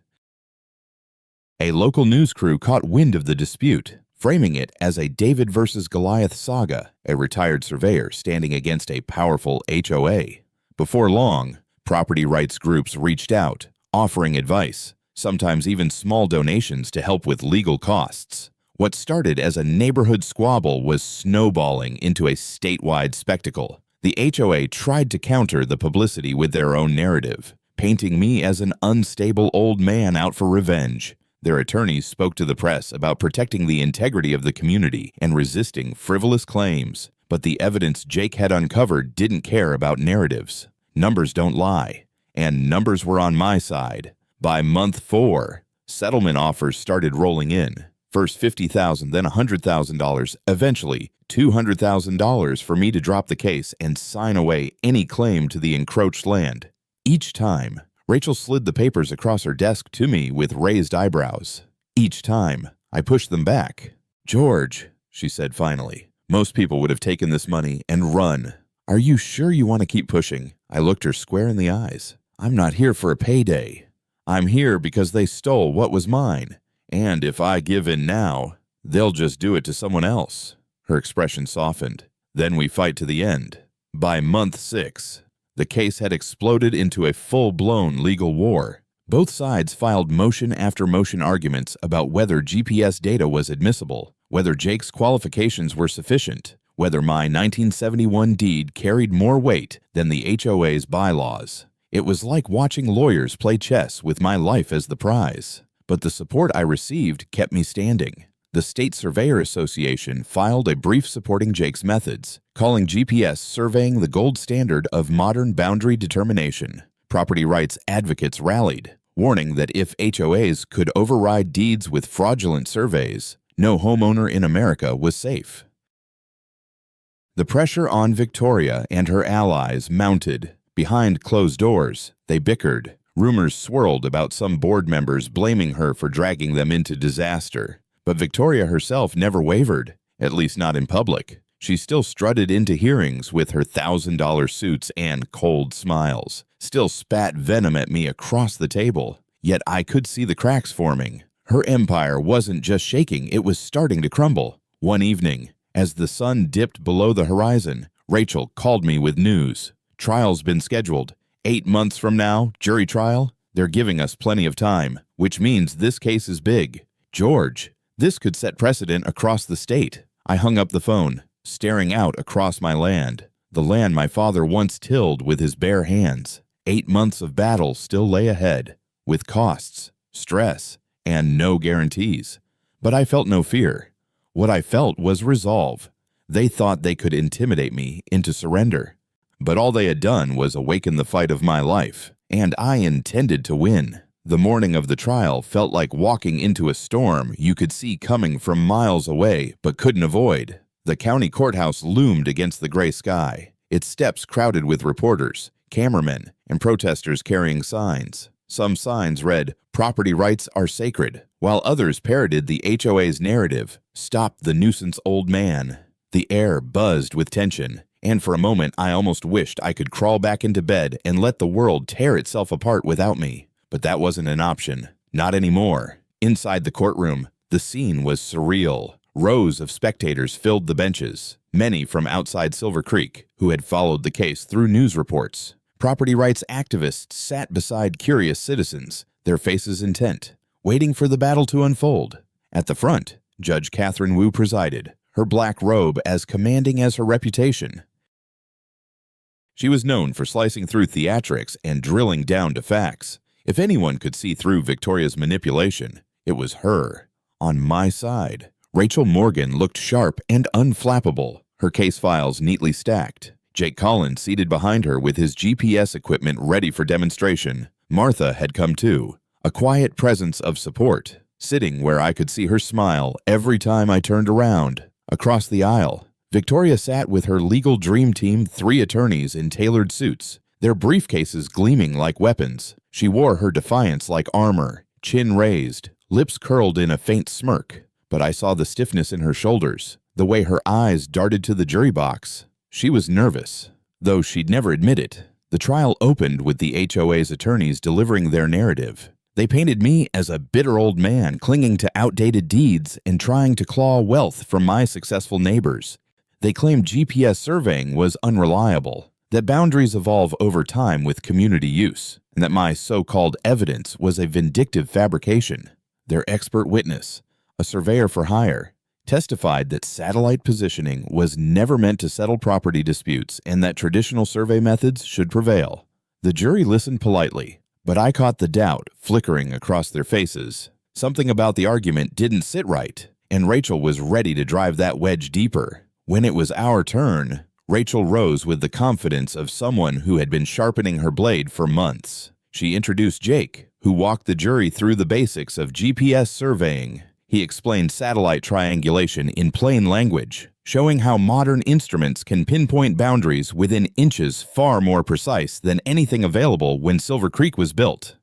A local news crew caught wind of the dispute, framing it as a David versus Goliath saga, a retired surveyor standing against a powerful HOA. Before long, property rights groups reached out, offering advice, sometimes even small donations to help with legal costs. What started as a neighborhood squabble was snowballing into a statewide spectacle. The HOA tried to counter the publicity with their own narrative, painting me as an unstable old man out for revenge. Their attorneys spoke to the press about protecting the integrity of the community and resisting frivolous claims. But the evidence Jake had uncovered didn't care about narratives. Numbers don't lie, and numbers were on my side. By month 4, settlement offers started rolling in. First $50,000, then $100,000, eventually $200,000 for me to drop the case and sign away any claim to the encroached land. Each time, Rachel slid the papers across her desk to me with raised eyebrows. Each time, I pushed them back. "George," she said finally, "most people would have taken this money and run. Are you sure you want to keep pushing?" I looked her square in the eyes. "I'm not here for a payday. I'm here because they stole what was mine. And if I give in now, they'll just do it to someone else." Her expression softened. "Then we fight to the end." By month 6, the case had exploded into a full-blown legal war. Both sides filed motion after motion arguments about whether GPS data was admissible, whether Jake's qualifications were sufficient, whether my 1971 deed carried more weight than the HOA's bylaws. It was like watching lawyers play chess with my life as the prize. But the support I received kept me standing. The State Surveyor Association filed a brief supporting Jake's methods, calling GPS surveying the gold standard of modern boundary determination. Property rights advocates rallied, warning that if HOAs could override deeds with fraudulent surveys, no homeowner in America was safe. The pressure on Victoria and her allies mounted. Behind closed doors, they bickered. Rumors swirled about some board members blaming her for dragging them into disaster. But Victoria herself never wavered, at least not in public. She still strutted into hearings with her $1,000 suits and cold smiles, still spat venom at me across the table. Yet I could see the cracks forming. Her empire wasn't just shaking, it was starting to crumble. One evening, as the sun dipped below the horizon, Rachel called me with news. Trial's been scheduled. 8 months from now, jury trial. They're giving us plenty of time, which means this case is big. George, this could set precedent across the state. I hung up the phone, staring out across my land, the land my father once tilled with his bare hands. 8 months of battle still lay ahead, with costs, stress, and no guarantees. But I felt no fear. What I felt was resolve. They thought they could intimidate me into surrender. But all they had done was awaken the fight of my life, and I intended to win. The morning of the trial felt like walking into a storm you could see coming from miles away but couldn't avoid. The county courthouse loomed against the gray sky, its steps crowded with reporters, cameramen, and protesters carrying signs. Some signs read, "Property rights are sacred," while others parroted the HOA's narrative, "Stop the nuisance old man." The air buzzed with tension, and for a moment I almost wished I could crawl back into bed and let the world tear itself apart without me. But that wasn't an option. Not anymore. Inside the courtroom, the scene was surreal. Rows of spectators filled the benches, many from outside Silver Creek, who had followed the case through news reports. Property rights activists sat beside curious citizens, their faces intent, waiting for the battle to unfold. At the front, Judge Catherine Wu presided, her black robe as commanding as her reputation. She was known for slicing through theatrics and drilling down to facts. If anyone could see through Victoria's manipulation, it was her. On my side, Rachel Morgan looked sharp and unflappable, her case files neatly stacked. Jake Collins seated behind her with his GPS equipment ready for demonstration. Martha had come too, a quiet presence of support, sitting where I could see her smile every time I turned around. Across the aisle, Victoria sat with her legal dream team, 3 attorneys in tailored suits, their briefcases gleaming like weapons. She wore her defiance like armor, chin raised, lips curled in a faint smirk. But I saw the stiffness in her shoulders, the way her eyes darted to the jury box. She was nervous, though she'd never admit it. The trial opened with the HOA's attorneys delivering their narrative. They painted me as a bitter old man clinging to outdated deeds and trying to claw wealth from my successful neighbors. They claimed GPS surveying was unreliable, that boundaries evolve over time with community use, and that my so-called evidence was a vindictive fabrication. Their expert witness, a surveyor for hire, testified that satellite positioning was never meant to settle property disputes and that traditional survey methods should prevail. The jury listened politely, but I caught the doubt flickering across their faces. Something about the argument didn't sit right, and Rachel was ready to drive that wedge deeper. When it was our turn, Rachel rose with the confidence of someone who had been sharpening her blade for months. She introduced Jake, who walked the jury through the basics of GPS surveying. He explained satellite triangulation in plain language, showing how modern instruments can pinpoint boundaries within inches far more precise than anything available when Silver Creek was built.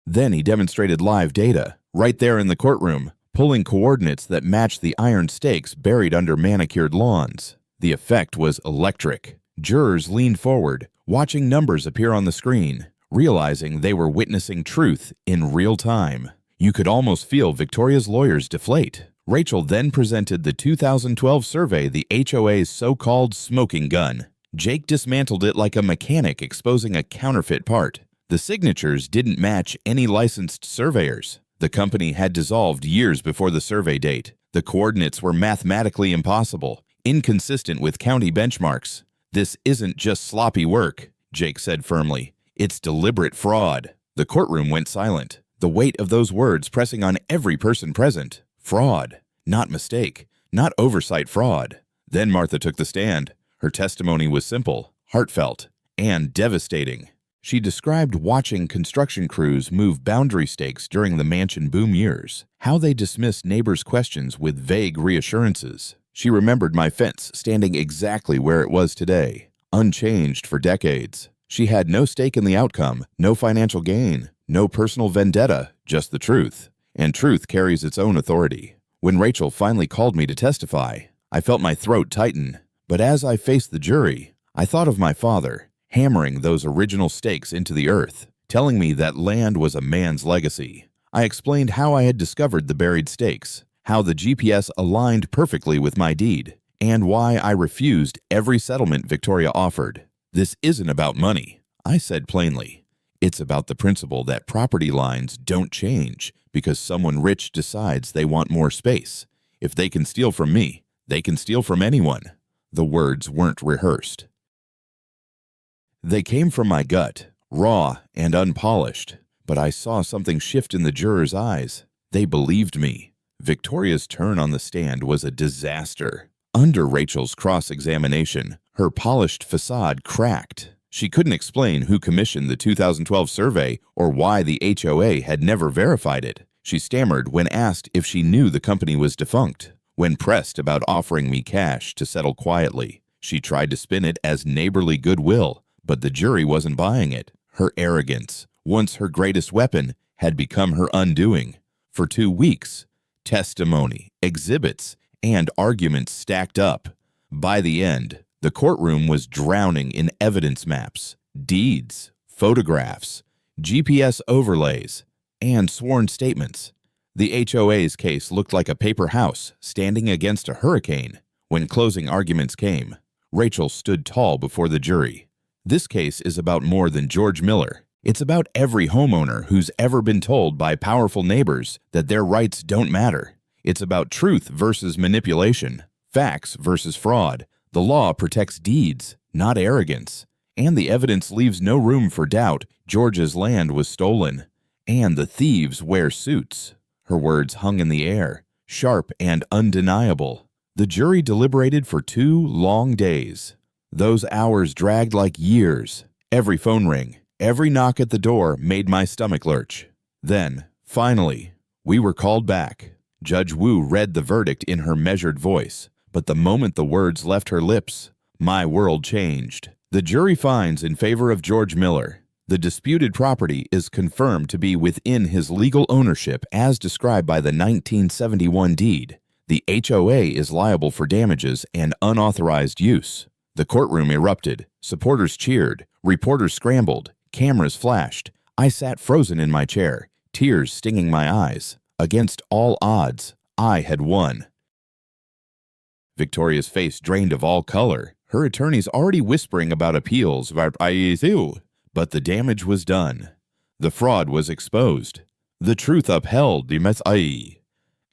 Then he demonstrated live data, right there in the courtroom, pulling coordinates that matched the iron stakes buried under manicured lawns. The effect was electric. Jurors leaned forward, watching numbers appear on the screen, realizing they were witnessing truth in real time. You could almost feel Victoria's lawyers deflate. Rachel then presented the 2012 survey, the HOA's so-called smoking gun. Jake dismantled it like a mechanic exposing a counterfeit part. The signatures didn't match any licensed surveyors. The company had dissolved years before the survey date. The coordinates were mathematically impossible, inconsistent with county benchmarks. "This isn't just sloppy work," Jake said firmly. "It's deliberate fraud." The courtroom went silent, the weight of those words pressing on every person present. Fraud, not mistake, not oversight fraud. Then Martha took the stand. Her testimony was simple, heartfelt, and devastating. She described watching construction crews move boundary stakes during the mansion boom years, how they dismissed neighbors' questions with vague reassurances. She remembered my fence standing exactly where it was today, unchanged for decades. She had no stake in the outcome, no financial gain, no personal vendetta, just the truth. And truth carries its own authority. When Rachel finally called me to testify, I felt my throat tighten. But as I faced the jury, I thought of my father, hammering those original stakes into the earth, telling me that land was a man's legacy. I explained how I had discovered the buried stakes, how the GPS aligned perfectly with my deed, and why I refused every settlement Victoria offered. This isn't about money, I said plainly. It's about the principle that property lines don't change because someone rich decides they want more space. If they can steal from me, they can steal from anyone. The words weren't rehearsed. They came from my gut, raw and unpolished, but I saw something shift in the jurors' eyes. They believed me. Victoria's turn on the stand was a disaster. Under Rachel's cross-examination, her polished facade cracked. She couldn't explain who commissioned the 2012 survey or why the HOA had never verified it. She stammered when asked if she knew the company was defunct. When pressed about offering me cash to settle quietly, she tried to spin it as neighborly goodwill, but the jury wasn't buying it. Her arrogance, once her greatest weapon, had become her undoing. For 2 weeks, testimony, exhibits, and arguments stacked up. By the end, the courtroom was drowning in evidence maps, deeds, photographs, GPS overlays, and sworn statements. The HOA's case looked like a paper house standing against a hurricane. When closing arguments came, Rachel stood tall before the jury. This case is about more than George Miller. It's about every homeowner who's ever been told by powerful neighbors that their rights don't matter. It's about truth versus manipulation, facts versus fraud. The law protects deeds, not arrogance. And the evidence leaves no room for doubt. George's land was stolen, and the thieves wear suits. Her words hung in the air, sharp and undeniable. The jury deliberated for 2 long days. Those hours dragged like years. Every phone ring, every knock at the door made my stomach lurch. Then, finally, we were called back. Judge Wu read the verdict in her measured voice, but the moment the words left her lips, my world changed. The jury finds in favor of George Miller. The disputed property is confirmed to be within his legal ownership as described by the 1971 deed. The HOA is liable for damages and unauthorized use. The courtroom erupted. Supporters cheered. Reporters scrambled. Cameras flashed. I sat frozen in my chair, tears stinging my eyes. Against all odds, I had won. Victoria's face drained of all color. Her attorneys already whispering about appeals. But the damage was done. The fraud was exposed. The truth upheld.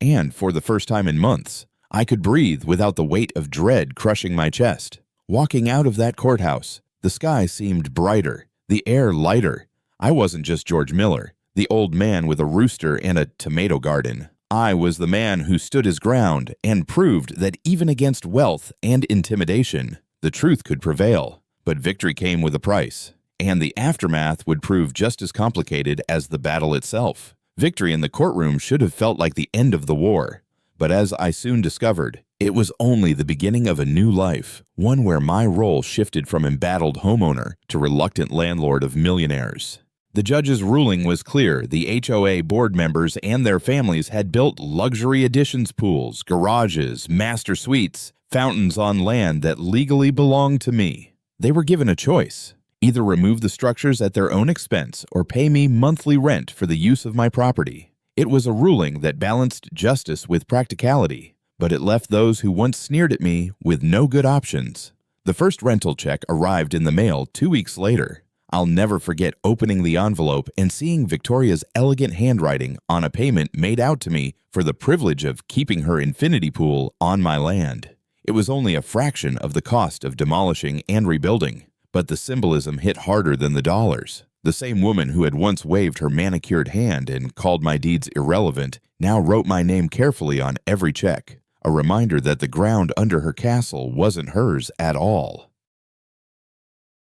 And for the first time in months, I could breathe without the weight of dread crushing my chest. Walking out of that courthouse, the sky seemed brighter, the air lighter. I wasn't just George Miller, the old man with a rooster and a tomato garden. I was the man who stood his ground and proved that even against wealth and intimidation, the truth could prevail. But victory came with a price, and the aftermath would prove just as complicated as the battle itself. Victory in the courtroom should have felt like the end of the war. But as I soon discovered, it was only the beginning of a new life, one where my role shifted from embattled homeowner to reluctant landlord of millionaires. The judge's ruling was clear. The HOA board members and their families had built luxury additions pools, garages, master suites, fountains on land that legally belonged to me. They were given a choice: either remove the structures at their own expense or pay me monthly rent for the use of my property. It was a ruling that balanced justice with practicality, but it left those who once sneered at me with no good options. The first rental check arrived in the mail 2 weeks later. I'll never forget opening the envelope and seeing Victoria's elegant handwriting on a payment made out to me for the privilege of keeping her infinity pool on my land. It was only a fraction of the cost of demolishing and rebuilding, but the symbolism hit harder than the dollars. The same woman who had once waved her manicured hand and called my deeds irrelevant now wrote my name carefully on every check, a reminder that the ground under her castle wasn't hers at all.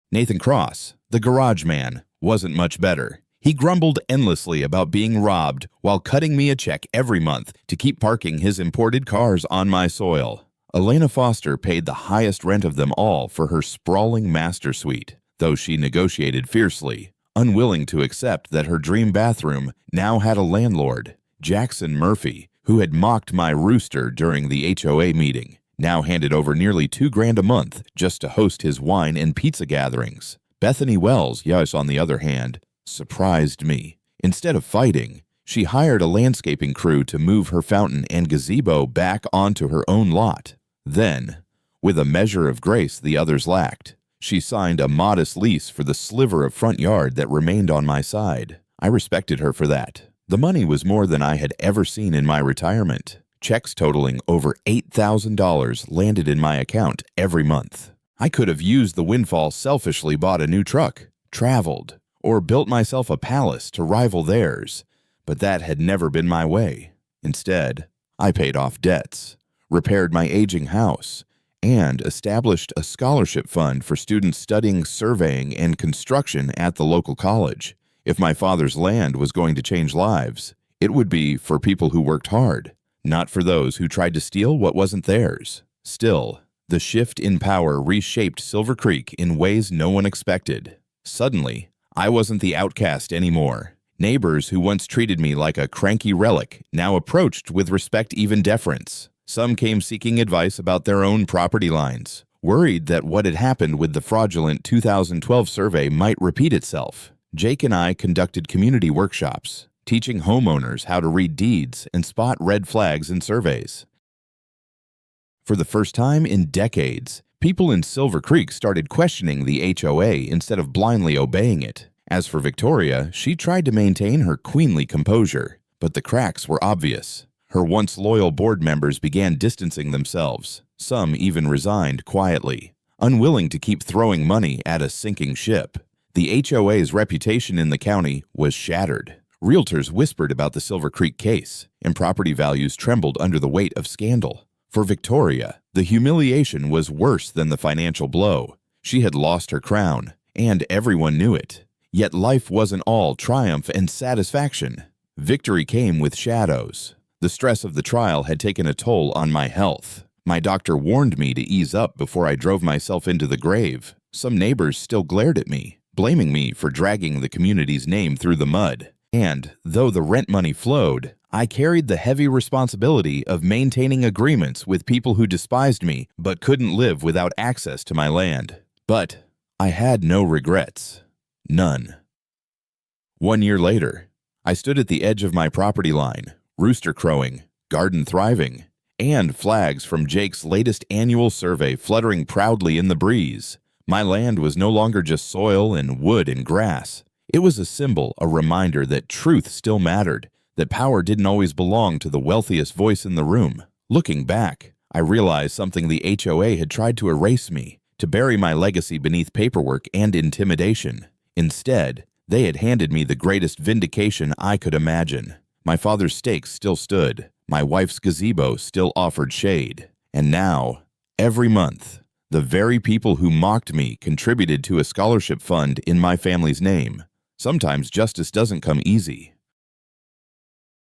Nathan Cross, the garage man, wasn't much better. He grumbled endlessly about being robbed while cutting me a check every month to keep parking his imported cars on my soil. Elena Foster paid the highest rent of them all for her sprawling master suite, though she negotiated fiercely, unwilling to accept that her dream bathroom now had a landlord. Jackson Murphy, who had mocked my rooster during the HOA meeting, now handed over nearly $2,000 a month just to host his wine and pizza gatherings. Bethany Wells, yes, on the other hand, surprised me. Instead of fighting, she hired a landscaping crew to move her fountain and gazebo back onto her own lot. Then, with a measure of grace the others lacked, she signed a modest lease for the sliver of front yard that remained on my side. I respected her for that. The money was more than I had ever seen in my retirement. Checks totaling over $8,000 landed in my account every month. I could have used the windfall selfishly, bought a new truck, traveled, or built myself a palace to rival theirs, but that had never been my way. Instead, I paid off debts, repaired my aging house, and established a scholarship fund for students studying surveying and construction at the local college. If my father's land was going to change lives, it would be for people who worked hard, not for those who tried to steal what wasn't theirs. Still, the shift in power reshaped Silver Creek in ways no one expected. Suddenly, I wasn't the outcast anymore. Neighbors who once treated me like a cranky relic now approached with respect, even deference. Some came seeking advice about their own property lines, worried that what had happened with the fraudulent 2012 survey might repeat itself. Jake and I conducted community workshops, teaching homeowners how to read deeds and spot red flags in surveys. For the first time in decades, people in Silver Creek started questioning the HOA instead of blindly obeying it. As for Victoria, she tried to maintain her queenly composure, but the cracks were obvious. Her once loyal board members began distancing themselves. Some even resigned quietly, unwilling to keep throwing money at a sinking ship. The HOA's reputation in the county was shattered. Realtors whispered about the Silver Creek case, and property values trembled under the weight of scandal. For Victoria, the humiliation was worse than the financial blow. She had lost her crown, and everyone knew it. Yet life wasn't all triumph and satisfaction. Victory came with shadows. The stress of the trial had taken a toll on my health. My doctor warned me to ease up before I drove myself into the grave. Some neighbors still glared at me, blaming me for dragging the community's name through the mud. And, though the rent money flowed, I carried the heavy responsibility of maintaining agreements with people who despised me but couldn't live without access to my land. But I had no regrets. None. 1 year later, I stood at the edge of my property line, rooster crowing, garden thriving, and flags from Jake's latest annual survey fluttering proudly in the breeze. My land was no longer just soil and wood and grass. It was a symbol, a reminder that truth still mattered, that power didn't always belong to the wealthiest voice in the room. Looking back, I realized something the HOA had tried to erase me, to bury my legacy beneath paperwork and intimidation. Instead, they had handed me the greatest vindication I could imagine. My father's stakes still stood. My wife's gazebo still offered shade. And now, every month, the very people who mocked me contributed to a scholarship fund in my family's name. Sometimes justice doesn't come easy.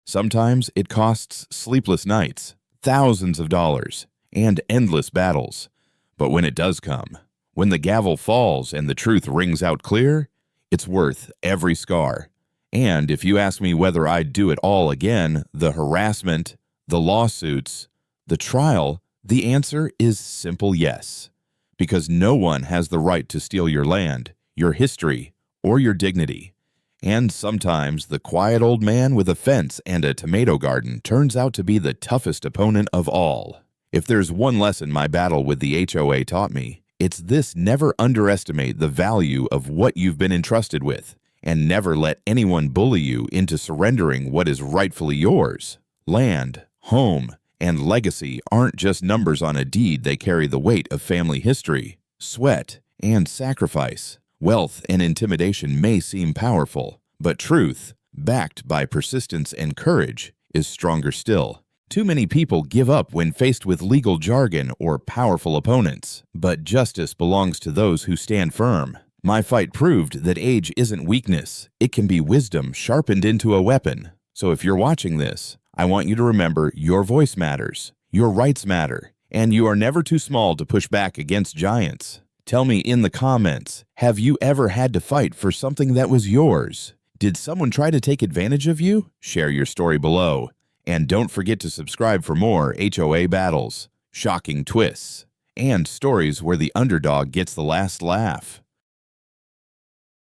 Sometimes it costs sleepless nights, thousands of dollars, and endless battles. But when it does come, when the gavel falls and the truth rings out clear, it's worth every scar. And if you ask me whether I'd do it all again, the harassment, the lawsuits, the trial, the answer is simple yes. Because no one has the right to steal your land, your history, or your dignity. And sometimes the quiet old man with a fence and a tomato garden turns out to be the toughest opponent of all. If there's one lesson my battle with the HOA taught me, it's this: never underestimate the value of what you've been entrusted with, and never let anyone bully you into surrendering what is rightfully yours. Land, home, and legacy aren't just numbers on a deed, they carry the weight of family history, sweat, and sacrifice. Wealth and intimidation may seem powerful, but truth, backed by persistence and courage, is stronger still. Too many people give up when faced with legal jargon or powerful opponents, but justice belongs to those who stand firm. My fight proved that age isn't weakness. It can be wisdom sharpened into a weapon. So if you're watching this, I want you to remember your voice matters, your rights matter, And you are never too small to push back against giants. Tell me in the comments, have you ever had to fight for something that was yours? Did someone try to take advantage of you? Share your story below. And don't forget to subscribe for more HOA battles, shocking twists, and stories where the underdog gets the last laugh.